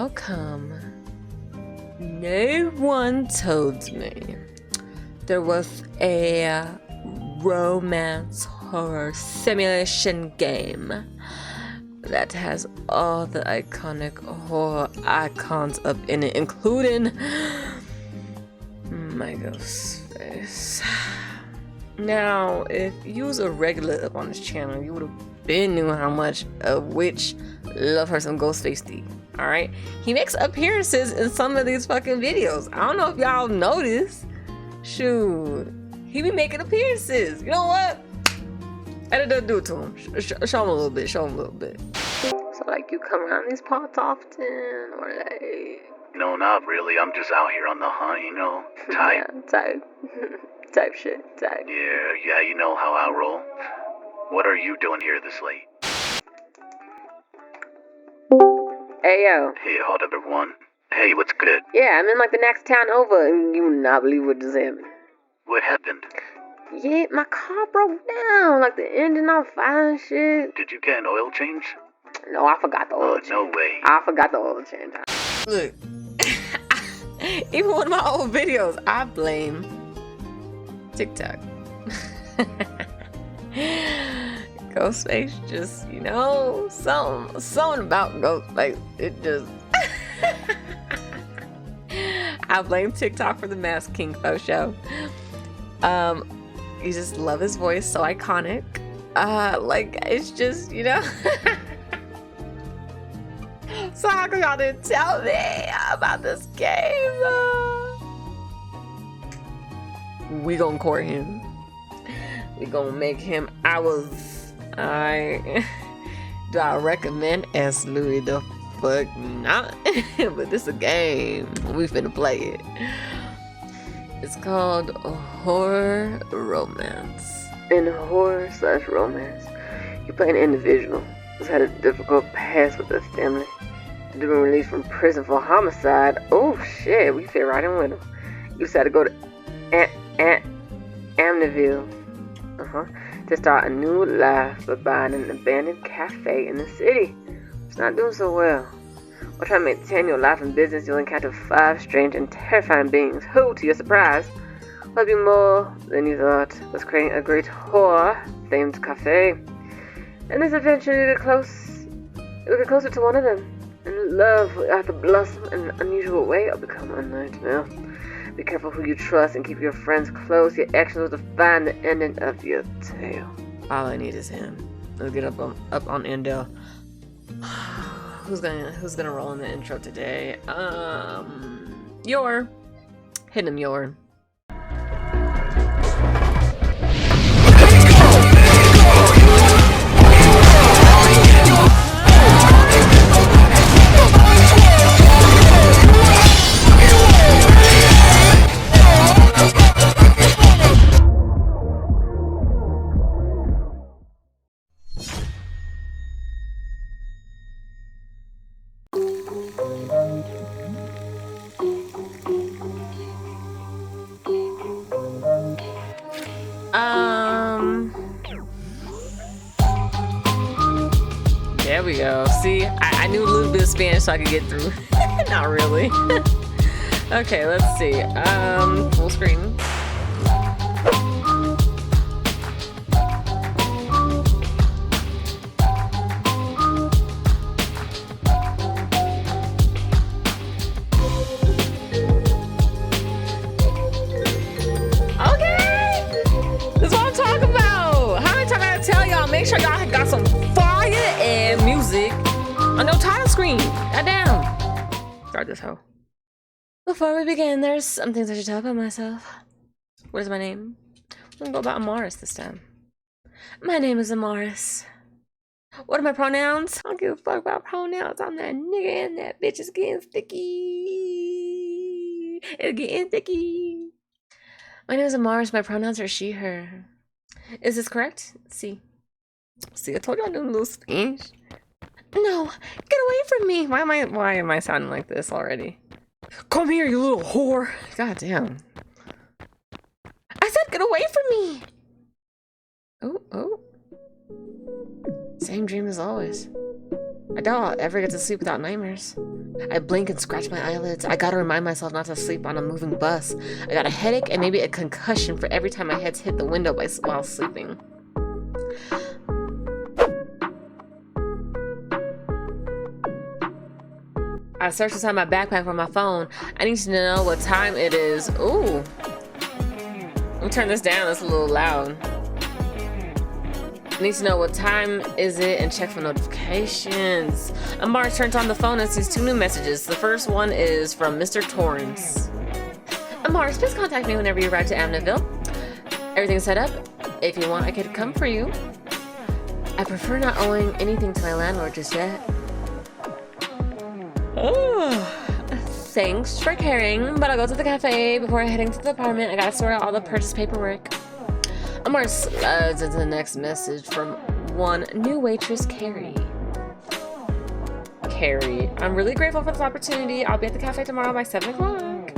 How come no one told me there was a romance horror simulation game that has all the iconic horror icons up in it, including my ghost face? Now, if you was a regular up on this channel, you would have been knew how much a witch love her some Ghostface D. Alright? He makes appearances in some of these fucking videos. I don't know if y'all noticed. Shoot. He be making appearances. You know what? Editor, do it to him. Show him a little bit. Show him a little bit. So, like, you come around these parts often, or like... No, not really. I'm just out here on the hunt, you know. Type. Yeah, type. Type shit. Type. Yeah, you know how I roll. What are you doing here this late? Hey, yo. Hey, hold up, everyone. Hey, what's good? Yeah, I'm in, like, the next town over, and you would not believe what just happened. What happened? Yeah, my car broke down. Like, the engine on fire and shit. Did you get an oil change? No, I forgot the oil change. No way. I forgot the oil change. Look. Even one of my old videos, I blame TikTok. Ghostface just, you know, something about Ghost, like, it just... I blame TikTok for the Mask King photo. You just love his voice, so iconic. Like, it's just, you know... So how come y'all didn't tell me about this game? We gonna court him. We gonna make him ours. Do I recommend S. Louis the fuck not? But this a game. We finna play it. It's called Horror Romance. In horror/romance, you play an individual who's had a difficult past with their family. They've been released from prison for homicide. Oh shit, we fit right in with them. You decided to go to Amityville to start a new life by buying an abandoned cafe in the city. It's not doing so well. While trying to maintain your life and business, you'll encounter 5 strange and terrifying beings who, to your surprise, will be more than you thought, was creating a great horror-themed cafe. And this adventure, you get closer to one of them, and love will either blossom in an unusual way or become a nightmare. Be careful who you trust and keep your friends close. Your actions will define the ending of your tale. All I need is him. Let's get up on Endel. Who's gonna roll in the intro today? Yor. Hit him, Yor. There we go. See, I knew a little bit of Spanish so I could get through. Not really. Okay, let's see. Full screen. Make sure y'all got some fire and music on your title screen. Goddamn. Start this hoe. Before we begin, there's some things I should tell about myself. What is my name? I'm gonna go about Amaris this time. My name is Amaris. What are my pronouns? I don't give a fuck about pronouns. I'm that nigga and that bitch is getting sticky. It's getting sticky. My name is Amaris. My pronouns are she, her. Is this correct? See, I told you I knew a little Spanish. No, get away from me. Why am I sounding like this already? Come here, you little whore. God damn. I said get away from me. Oh. Same dream as always. I doubt I'll ever get to sleep without nightmares. I blink and scratch my eyelids. I gotta remind myself not to sleep on a moving bus. I got a headache and maybe a concussion for every time my head's hit the window while sleeping. I searched inside my backpack for my phone. I need to know what time it is. Ooh. Let me turn this down, it's a little loud. I need to know what time is it and check for notifications. Amar turns on the phone and sees 2 new messages. The first one is from Mr. Torrance. Amar, please contact me whenever you arrive to Amityville. Everything's set up. If you want, I could come for you. I prefer not owing anything to my landlord just yet. Oh, thanks for caring, but I'll go to the cafe before heading to the apartment. I gotta sort out all the purchase paperwork. Amar slides into the next message from one new waitress, Carrie. Carrie, I'm really grateful for this opportunity. I'll be at the cafe tomorrow by 7 o'clock.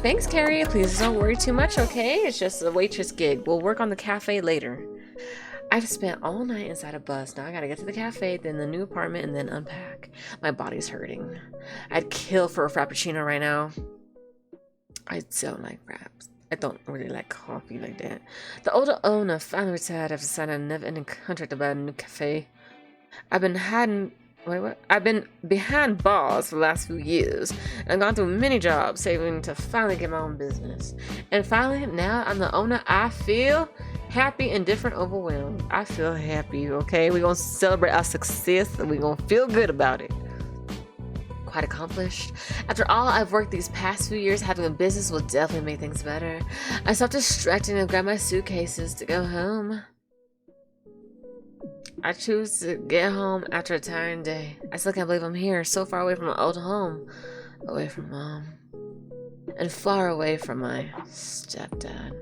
Thanks, Carrie. Please don't worry too much, okay? It's just a waitress gig. We'll work on the cafe later. I've spent all night inside a bus. Now I gotta get to the cafe, then the new apartment, and then unpack. My body's hurting. I'd kill for a frappuccino right now. I don't like fraps. I don't really like coffee like that. The older owner finally retired after signing a never-ending contract about a new cafe. I've been behind bars for the last few years, and I've gone through many jobs, saving to finally get my own business. And finally, now I'm the owner. I feel happy, indifferent, overwhelmed. I feel happy, okay? We're gonna celebrate our success, and we're gonna feel good about it. Quite accomplished. After all I've worked these past few years, having a business will definitely make things better. I stopped distracting and grabbed my suitcases to go home. I choose to get home after a tiring day. I still can't believe I'm here, so far away from my old home, away from Mom, and far away from my stepdad.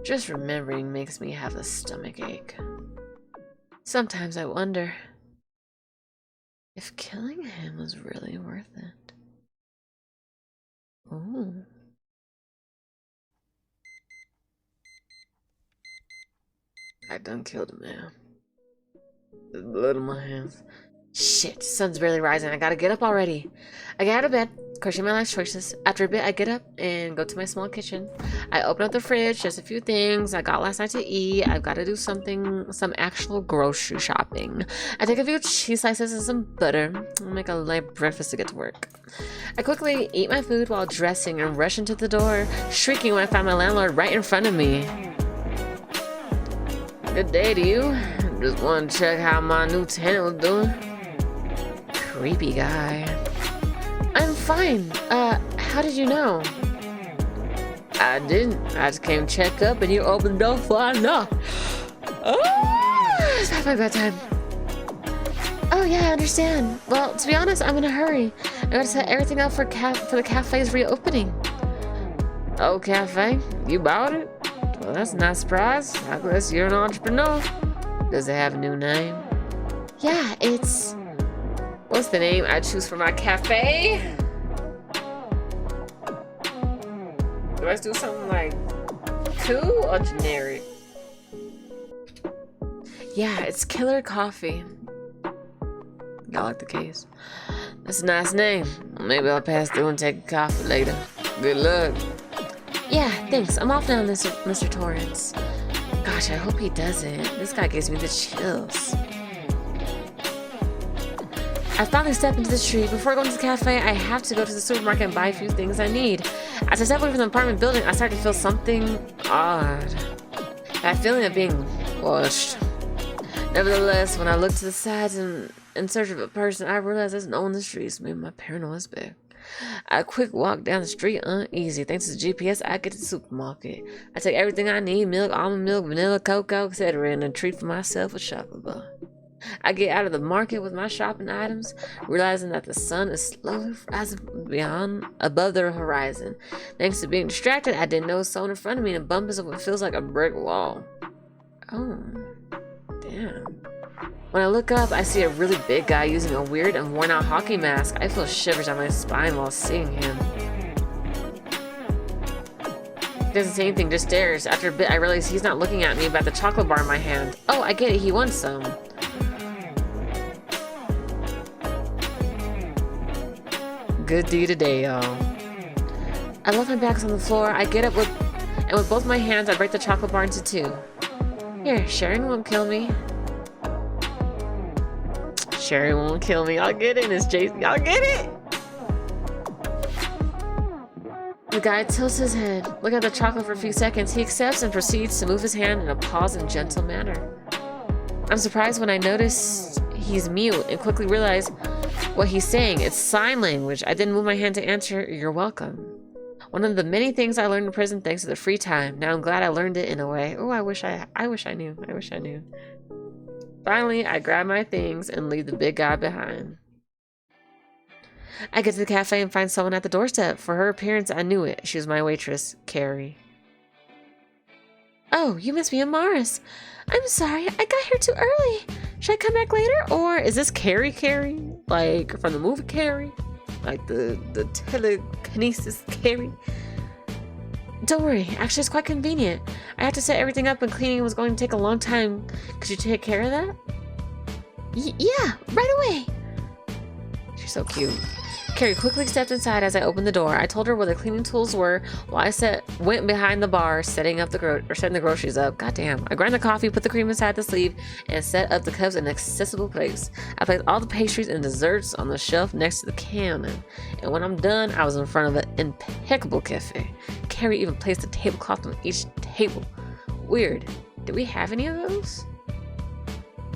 Just remembering makes me have a stomach ache. Sometimes I wonder if killing him was really worth it. Ooh. I done killed a man. There's blood on my hands. Shit, sun's barely rising. I gotta get up already. I get out of bed, question my life choices. After a bit, I get up and go to my small kitchen. I open up the fridge, just a few things I got last night to eat. I've got to do some actual grocery shopping. I take a few cheese slices and some butter. I'll make a light breakfast to get to work. I quickly eat my food while dressing and rush into the door, shrieking when I find my landlord right in front of me. Good day to you. Just want to check how my new tenant was doing. Creepy guy. I'm fine. How did you know? I didn't. I just came to check up and you opened the door before I knocked. Oh, it's past my bedtime. Oh yeah, I understand. Well, to be honest, I'm in a hurry. I gotta set everything up for the cafe's reopening. Oh, cafe? You bought it? Well, that's a nice surprise. I guess you're an entrepreneur. Does it have a new name? Yeah, it's... What's the name I choose for my cafe? Do I do something like cool or generic? Yeah, it's Killer Coffee. I like the case. That's a nice name. Maybe I'll pass through and take a coffee later. Good luck. Yeah, thanks. I'm off now, Mr. Torrance. Gosh, I hope he doesn't. This guy gives me the chills. I finally step into the street. Before going to the cafe, I have to go to the supermarket and buy a few things I need. As I step away from the apartment building, I start to feel something odd. That feeling of being watched. Nevertheless, when I look to the sides and in search of a person, I realize there's no one in the streets. Maybe my paranoia is back. I quick walk down the street uneasy. Thanks to the GPS, I get to the supermarket. I take everything I need, milk, almond milk, vanilla, cocoa, etc., and a treat for myself, a chocolate bar. I get out of the market with my shopping items, realizing that the sun is slowly rising above the horizon. Thanks to being distracted, I didn't notice someone in front of me and bump into what feels like a brick wall. Oh, damn. When I look up, I see a really big guy using a weird and worn-out hockey mask. I feel shivers down my spine while seeing him. He doesn't say anything, just stares. After a bit, I realize he's not looking at me, but at the chocolate bar in my hand. Oh, I get it, he wants some. good deed today, y'all. I left my bags on the floor. I get up and with both my hands, I break the chocolate bar into two. Here, sharing won't kill me. Sharing won't kill me. Y'all get it, Miss Jason. Y'all get it? The guy tilts his head, looking at the chocolate for a few seconds. He accepts and proceeds to move his hand in a paused gentle manner. I'm surprised when I notice he's mute and quickly realize what he's saying. It's sign language. I didn't move my hand to answer, "You're welcome." One of the many things I learned in prison thanks to the free time. Now I'm glad I learned it in a way. Oh, I wish I knew. I wish I knew. Finally, I grab my things and leave the big guy behind. I get to the cafe and find someone at the doorstep. For her appearance, I knew it. She was my waitress, Carrie. Oh, you must be Amaris. I'm sorry, I got here too early. Should I come back later? Or is this Carrie? Like from the movie Carrie? Like the telekinesis Carrie? Don't worry, actually it's quite convenient. I had to set everything up and cleaning was going to take a long time. Could you take care of that? Yeah, right away. She's so cute. Carrie quickly stepped inside as I opened the door. I told her where the cleaning tools were while I went behind the bar setting the groceries up. Goddamn. I grind the coffee, put the cream inside the sleeve, and set up the cups in an accessible place. I placed all the pastries and desserts on the shelf next to the counter. And when I'm done, I was in front of an impeccable cafe. Carrie even placed a tablecloth on each table. Weird. Did we have any of those?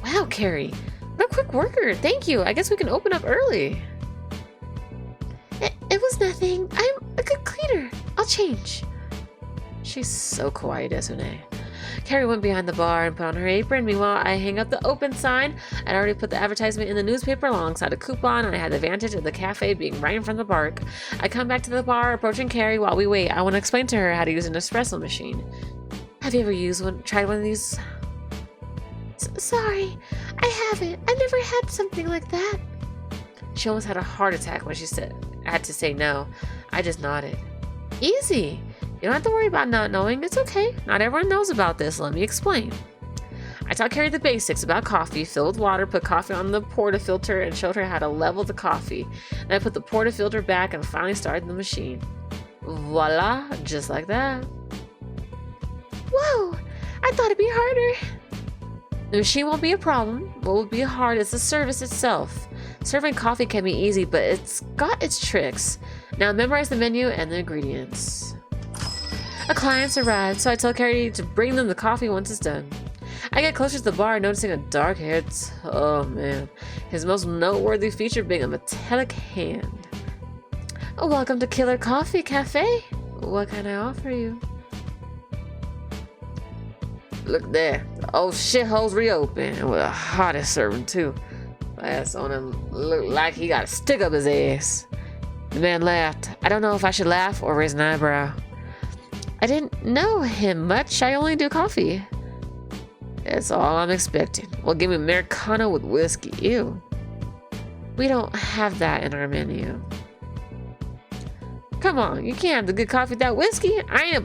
Wow, Carrie. What a quick worker. Thank you. I guess we can open up early. It was nothing. I'm a good cleaner. I'll change. She's so quiet, isn't she? Carrie went behind the bar and put on her apron. Meanwhile, I hang up the open sign. I'd already put the advertisement in the newspaper alongside a coupon, and I had the advantage of the cafe being right in front of the park. I come back to the bar, approaching Carrie while we wait. I want to explain to her how to use an espresso machine. Have you ever tried one of these? Sorry, I haven't. I've never had something like that. She almost had a heart attack when I had to say no. I just nodded. Easy. You don't have to worry about not knowing. It's okay. Not everyone knows about this. Let me explain. I taught Carrie the basics about coffee. Fill with water, put coffee on the portafilter, and showed her how to level the coffee. Then I put the portafilter back and finally started the machine. Voila. Just like that. Whoa. I thought it'd be harder. The machine won't be a problem. What will be hard is the service itself. Serving coffee can be easy, but it's got its tricks. Now memorize the menu and the ingredients. A client's arrived, so I tell Carrie to bring them the coffee once it's done. I get closer to the bar, noticing a dark-haired... Oh man. His most noteworthy feature being a metallic hand. Welcome to Killer Coffee Cafe. What can I offer you? Look there. The old shithole's reopened with a hottest servant too. Last on him looked like he got a stick up his ass. The man laughed. I don't know if I should laugh or raise an eyebrow. I didn't know him much. I only do coffee. That's all I'm expecting. Well, give me Americano with whiskey. Ew. We don't have that in our menu. Come on, you can't have the good coffee without whiskey. I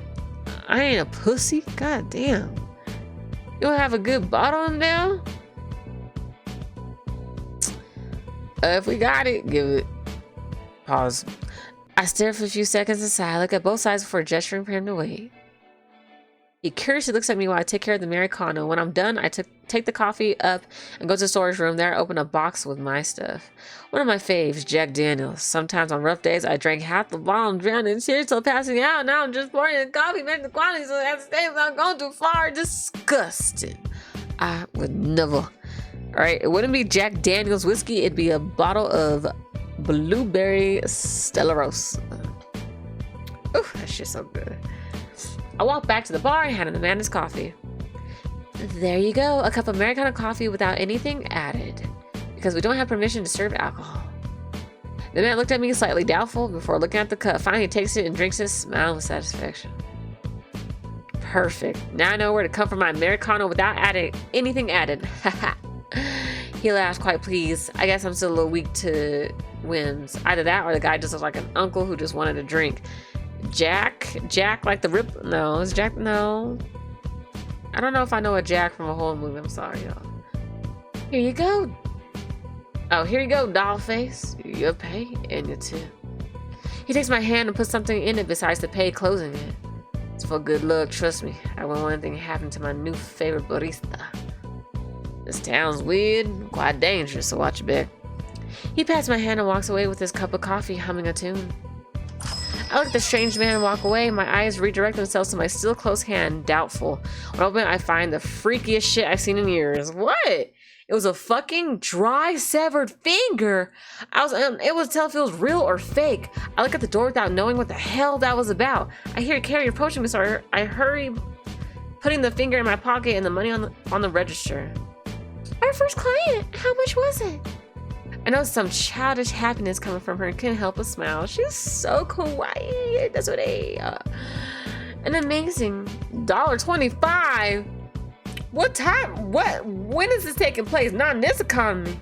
ain't a pussy. God damn. You don't have a good bottle in there? If we got it, give it. Pause. I stare for a few seconds inside. I look at both sides before gesturing for him to wait. He curiously looks at me while I take care of the Americano. When I'm done, I take the coffee up and go to the storage room. There I open a box with my stuff. One of my faves, Jack Daniels. Sometimes on rough days, I drank half the bottle and drowned in tears till passing out. Now I'm just pouring in coffee, making the quantity so I have to stay without going too far. Disgusting. I would never. Alright, it wouldn't be Jack Daniels whiskey. It'd be a bottle of blueberry Stella Rosa. Ooh, that shit's so good. I walk back to the bar and hand the man his coffee. There you go, a cup of Americano coffee without anything added, because we don't have permission to serve alcohol. The man looked at me slightly doubtful before looking at the cup. Finally, he takes it and drinks it, smiling with satisfaction. Perfect. Now I know where to come for my Americano without anything added. Haha. He laughed, quite pleased. I guess I'm still a little weak to whims. Either that or the guy just looks like an uncle who just wanted a drink. Jack like the rip. No, it's Jack. No, I don't know if I know a Jack from a whole movie. I'm sorry, y'all. Here you go. Oh, here you go, doll face. Your pay and your tip. He takes my hand and puts something in it besides the pay closing it. It's for good luck, trust me. I wouldn't want anything to happen to my new favorite barista. This town's weird, quite dangerous, so watch your back. He pats my hand and walks away with his cup of coffee, humming a tune. I look at the strange man walk away. My eyes redirect themselves to my still closed hand, doubtful. When I open it, I find the freakiest shit I've seen in years. What? It was a fucking dry, severed finger. I was able to tell if it was real or fake. I look at the door without knowing what the hell that was about. I hear Carrie approaching me, so I hurry, putting the finger in my pocket and the money on the register. Our first client. How much was it? I know some childish happiness coming from her and couldn't help but smile. She's so kawaii. That's what an amazing $1.25. What time? When is this taking place? Not in this economy.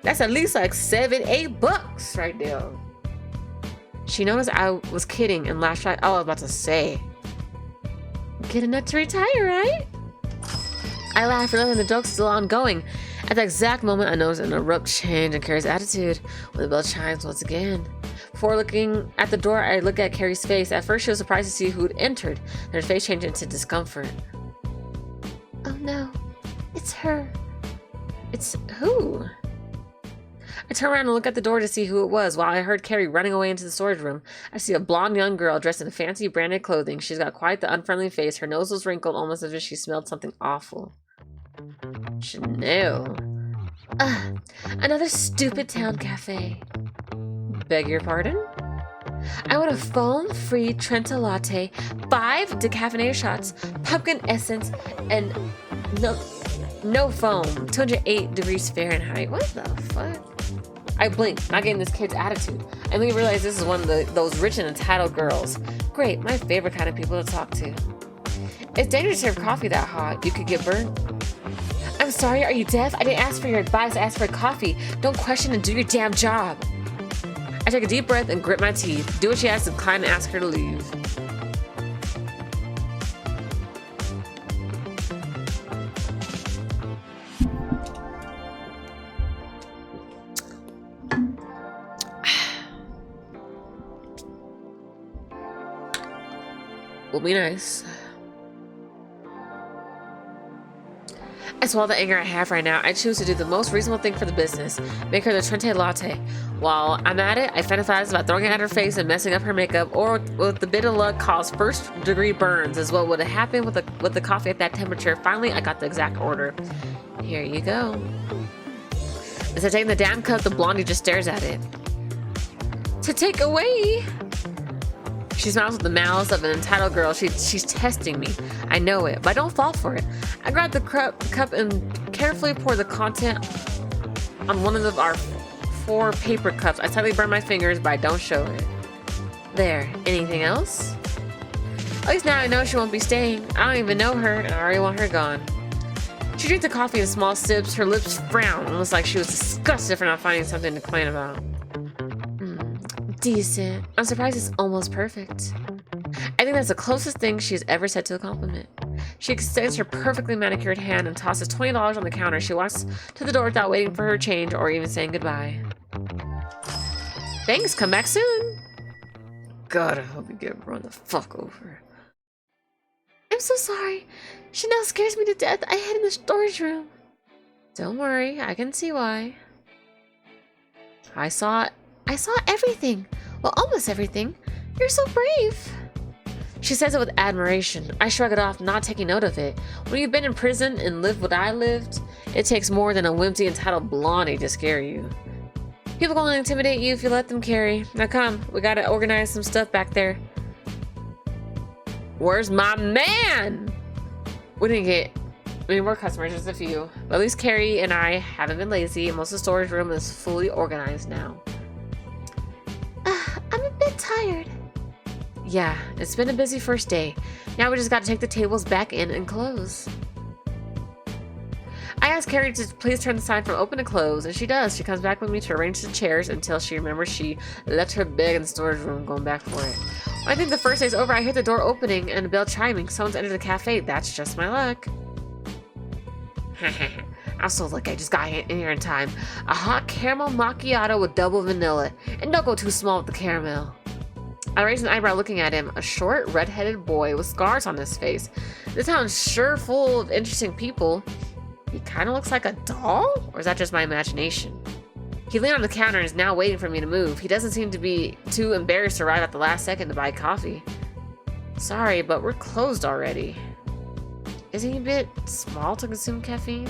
That's at least like $7-8 right there. She noticed I was kidding and laughed right. Oh, I was about to say, get enough to retire, right? I laughed, realizing the joke's still ongoing. At the exact moment, I noticed an abrupt change in Carrie's attitude when the bell chimes once again. Before looking at the door, I look at Carrie's face. At first, she was surprised to see who had entered, and her face changed into discomfort. Oh no, it's her. It's who? I turn around and look at the door to see who it was. While I heard Carrie running away into the storage room, I see a blonde young girl dressed in fancy branded clothing. She's got quite the unfriendly face. Her nose was wrinkled, almost as if she smelled something awful. Chanel. Another stupid town cafe. Beg your pardon? I want a foam-free Trenta latte, 5 decaffeinated shots, pumpkin essence, and no foam. 208 degrees Fahrenheit. What the fuck? I blink, not getting this kid's attitude. I only realize this is one of those rich and entitled girls. Great, my favorite kind of people to talk to. It's dangerous to serve coffee that hot. You could get burnt. I'm sorry, are you deaf? I didn't ask for your advice, I asked for coffee. Don't question and do your damn job. I take a deep breath and grit my teeth. Do what she asks and decline and ask her to leave. Will be nice. I swallow the anger I have right now. I choose to do the most reasonable thing for the business. Make her the Trenta latte. While I'm at it, I fantasize about throwing it at her face and messing up her makeup, or with a bit of luck, cause first-degree burns is what would have happened with the coffee at that temperature. Finally, I got the exact order. Here you go. As I take the damn cup, the blondie just stares at it. To take away. She smiles with the malice of an entitled girl. She's testing me. I know it, but I don't fall for it. I grab the cup and carefully pour the content on one of our 4 paper cups. I slightly burn my fingers, but I don't show it. There. Anything else? At least now I know she won't be staying. I don't even know her, and I already want her gone. She drinks the coffee in small sips. Her lips frown, almost like she was disgusted for not finding something to complain about. Decent. I'm surprised it's almost perfect. I think that's the closest thing she's ever said to a compliment. She extends her perfectly manicured hand and tosses $20 on the counter. She walks to the door without waiting for her change or even saying goodbye. Thanks, come back soon. God, I hope you get run the fuck over. I'm so sorry. Chanel scares me to death. I hid in the storage room. Don't worry, I can see why. I saw everything. Well, almost everything. You're so brave. She says it with admiration. I shrug it off, not taking note of it. When you've been in prison and lived what I lived, it takes more than a whimsy entitled blondie to scare you. People can only intimidate you if you let them carry. Now come, we gotta organize some stuff back there. Where's my man? We didn't get any more customers, just a few. But at least Carrie and I haven't been lazy, and most of the storage room is fully organized now. I'm a bit tired. Yeah, it's been a busy first day. Now we just got to take the tables back in and close. I asked Carrie to please turn the sign from open to close, and she does. She comes back with me to arrange the chairs until she remembers she left her bag in the storage room, going back for it. When I think the first day's over, I hear the door opening and the bell chiming. Someone's entered the cafe. That's just my luck. I'm so lucky I just got in here in time. A hot caramel macchiato with double vanilla. And don't go too small with the caramel. I raised an eyebrow looking at him, a short, red-headed boy with scars on his face. This town's sure full of interesting people. He kind of looks like a doll? Or is that just my imagination? He leaned on the counter and is now waiting for me to move. He doesn't seem to be too embarrassed to arrive at the last second to buy coffee. Sorry, but we're closed already. Isn't he a bit small to consume caffeine?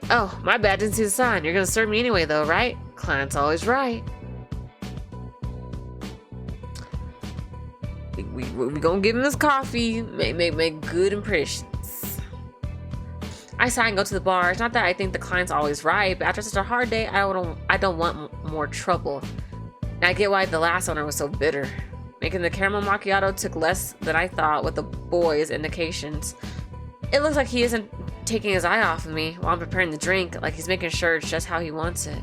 Oh, my bad, didn't see the sign. You're gonna serve me anyway though, right? Client's always right. We gonna give him his coffee, make good impressions. I sigh and go to the bar. It's not that I think the client's always right, but after such a hard day, I don't want more trouble. And I get why the last owner was so bitter. Making the caramel macchiato took less than I thought with the boy's indications. It looks like he isn't taking his eye off of me while I'm preparing the drink, like he's making sure it's just how he wants it.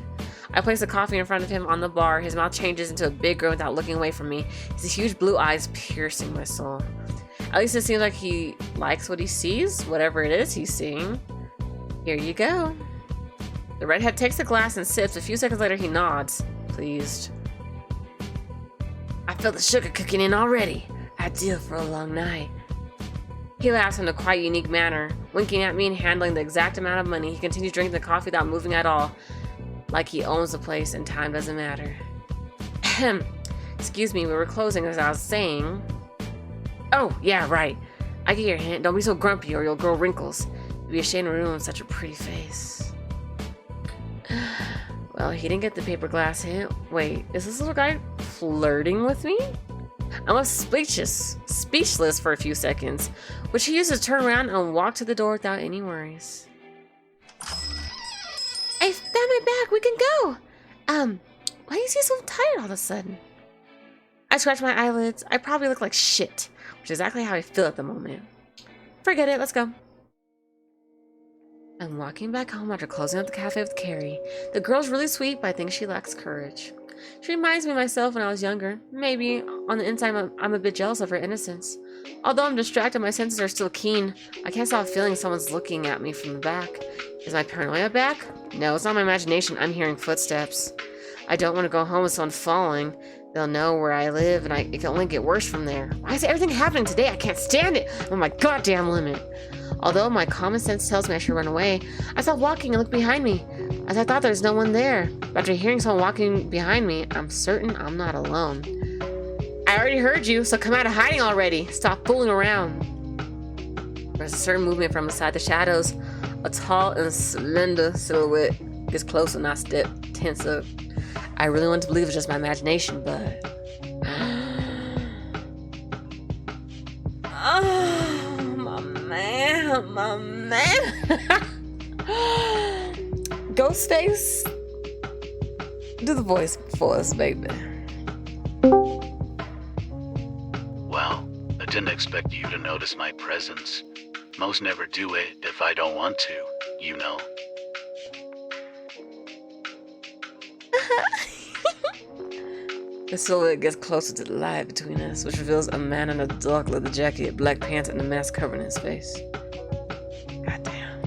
I place the coffee in front of him on the bar. His mouth changes into a big grin without looking away from me. His huge blue eyes piercing my soul. At least it seems like he likes what he sees, whatever it is he's seeing. Here you go. The redhead takes the glass and sips. A few seconds later, he nods, pleased. I feel the sugar cooking in already. Ideal for a long night. He laughs in a quite unique manner, winking at me and handling the exact amount of money. He continues drinking the coffee without moving at all, like he owns the place and time doesn't matter. Excuse me, we were closing as I was saying. Oh, yeah, right. I get your hint. Don't be so grumpy or you'll grow wrinkles. You'd be ashamed to ruin such a pretty face. Well, he didn't get the paper glass hint. Wait, is this little guy flirting with me? I'm left speechless for a few seconds, which he used to turn around and walk to the door without any worries. I found my bag, we can go! Why is he so tired all of a sudden? I scratch my eyelids. I probably look like shit, which is exactly how I feel at the moment. Forget it, let's go. I'm walking back home after closing up the cafe with Carrie. The girl's really sweet, but I think she lacks courage. She reminds me of myself when I was younger. Maybe, on the inside, I'm a bit jealous of her innocence. Although I'm distracted, my senses are still keen. I can't stop feeling someone's looking at me from the back. Is my paranoia back? No, it's not my imagination. I'm hearing footsteps. I don't want to go home with someone following. They'll know where I live, and it can only get worse from there. Why is everything happening today? I can't stand it. I'm on my goddamn limit. Although my common sense tells me I should run away, I stop walking and look behind me, as I thought there's no one there. But after hearing someone walking behind me, I'm certain I'm not alone. I already heard you, so come out of hiding already. Stop fooling around. There's a certain movement from inside the shadows. A tall and slender silhouette gets close and I step tense up. I really want to believe it's just my imagination, but... Oh, my man. Ghostface, do the voice for us, baby. Well, I didn't expect you to notice my presence. Most never do it if I don't want to, you know. The silhouette gets closer to the light between us, which reveals a man in a dark leather jacket, black pants, and a mask covering his face. Goddamn.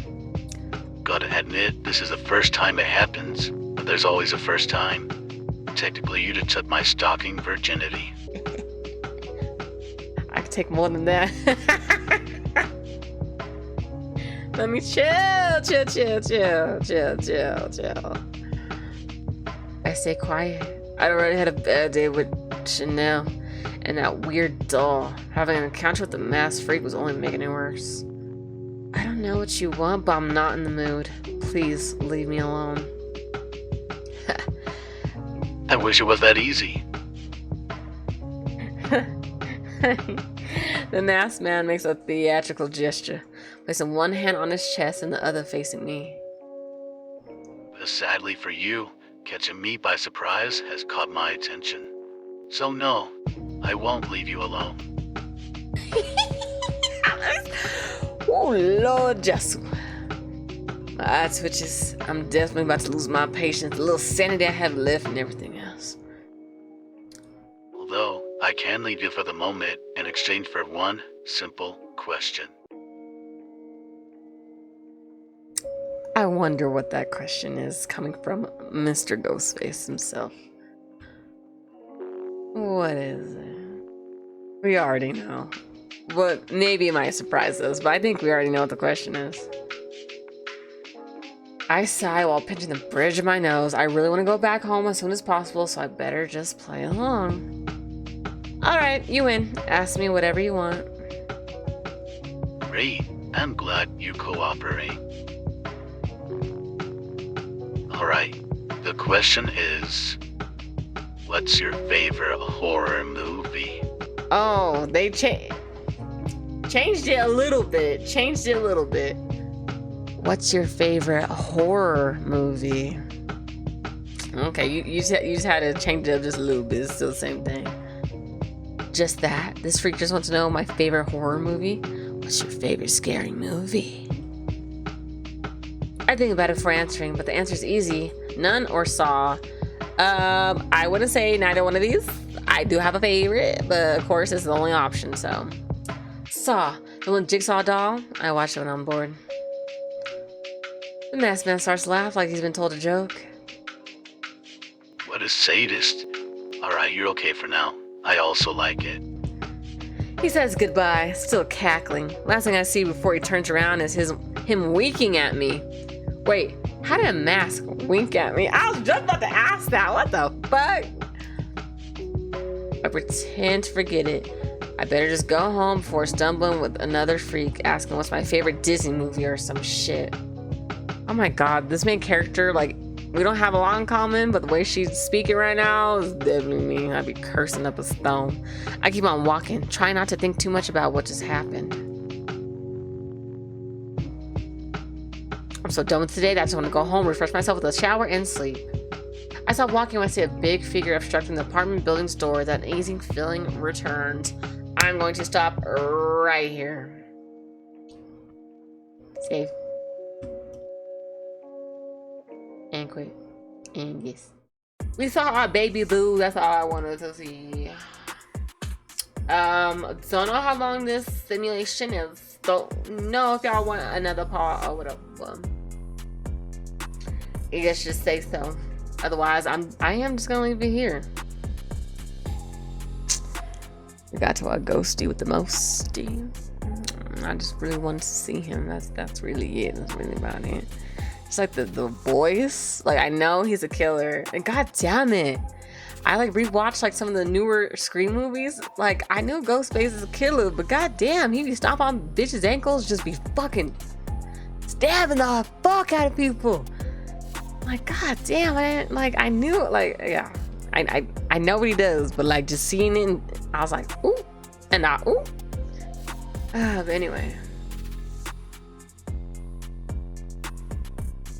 Gotta admit, this is the first time it happens, but there's always a first time. Technically, you just took my stalking virginity. I could take more than that. Let me chill. I stay quiet. I'd already had a bad day with Chanel and that weird doll. Having an encounter with the masked freak was only making it worse. I don't know what you want, but I'm not in the mood. Please leave me alone. I wish it was that easy. The masked man makes a theatrical gesture, placing one hand on his chest and the other facing me. But sadly for you, catching me by surprise has caught my attention. So no, I won't leave you alone. Oh, Lord Joshua. My eye twitches. I'm definitely about to lose my patience, the little sanity I have left, and everything else. Although, I can leave you for the moment in exchange for one simple question. I wonder what that question is coming from Mr. Ghostface himself. What is it? We already know. But maybe it might surprise us, but I think we already know what the question is. I sigh while pinching the bridge of my nose. I really want to go back home as soon as possible, so I better just play along. Alright, you win. Ask me whatever you want. Great. I'm glad you cooperate. Alright, the question is, what's your favorite horror movie? Oh, they changed it a little bit. What's your favorite horror movie? Okay, you just had to change it up just a little bit. It's still the same thing. Just that. This freak just wants to know my favorite horror movie. What's your favorite scary movie? I think about it before answering, but the answer is easy. None or Saw. I wouldn't say neither one of these. I do have a favorite, but of course it's the only option, so. Saw. The little jigsaw doll. I watched it when I'm bored. The masked man starts to laugh like he's been told a joke. What a sadist. Alright, you're okay for now. I also like it. He says goodbye, still cackling. Last thing I see before he turns around is him winking at me. Wait, how did a mask wink at me? I was just about to ask that. What the fuck? I pretend to forget it. I better just go home before stumbling with another freak asking what's my favorite Disney movie or some shit. Oh my god, this main character, like, we don't have a lot in common, but the way she's speaking right now is definitely me. I'd be cursing up a stone. I keep on walking, trying not to think too much about what just happened. I'm so done with today that I just want to go home, refresh myself with a shower, and sleep. I stop walking when I see a big figure obstructing the apartment building's door. That uneasy feeling returns. I'm going to stop right here. Save. And quit. And yes. We saw our baby boo. That's all I wanted to see. Don't know how long this simulation is. Don't know if y'all want another part or whatever. You guys just say so. Otherwise, I am just gonna leave it here. We got to our Ghosty with the Mosty. I just really wanted to see him. That's really it. That's really about it. It's like the voice. Like, I know he's a killer. And god damn it. I like rewatched like some of the newer Scream movies. Like, I knew Ghostface is a killer, but god damn, he be stomp on bitches' ankles, just be fucking stabbing the fuck out of people. Like, god damn, I knew it, like, yeah. I know what he does, but like just seeing it, I was like, ooh, and ooh. But anyway.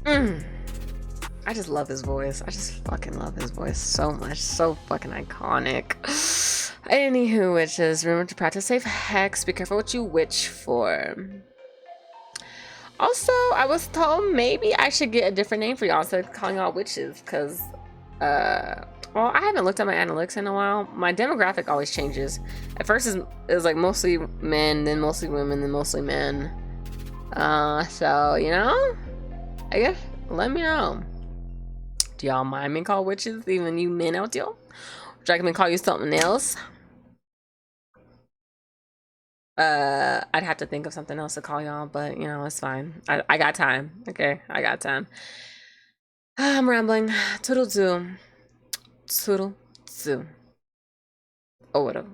I just love his voice. I just fucking love his voice so much. So fucking iconic. Anywho, witches, remember to practice safe hex. Be careful what you witch for. Also, I was told maybe I should get a different name for y'all instead of calling y'all witches, because, well, I haven't looked at my analytics in a while. My demographic always changes. At first, it was like mostly men, then mostly women, then mostly men. So, you know, I guess, let me know. Do y'all mind me call witches, even you men out there? Would you like me to call you something else? I'd have to think of something else to call y'all, but, you know, it's fine. I got time, okay? I got time. I'm rambling. Toodle-doo. Toodle-doo. Oh, whatever.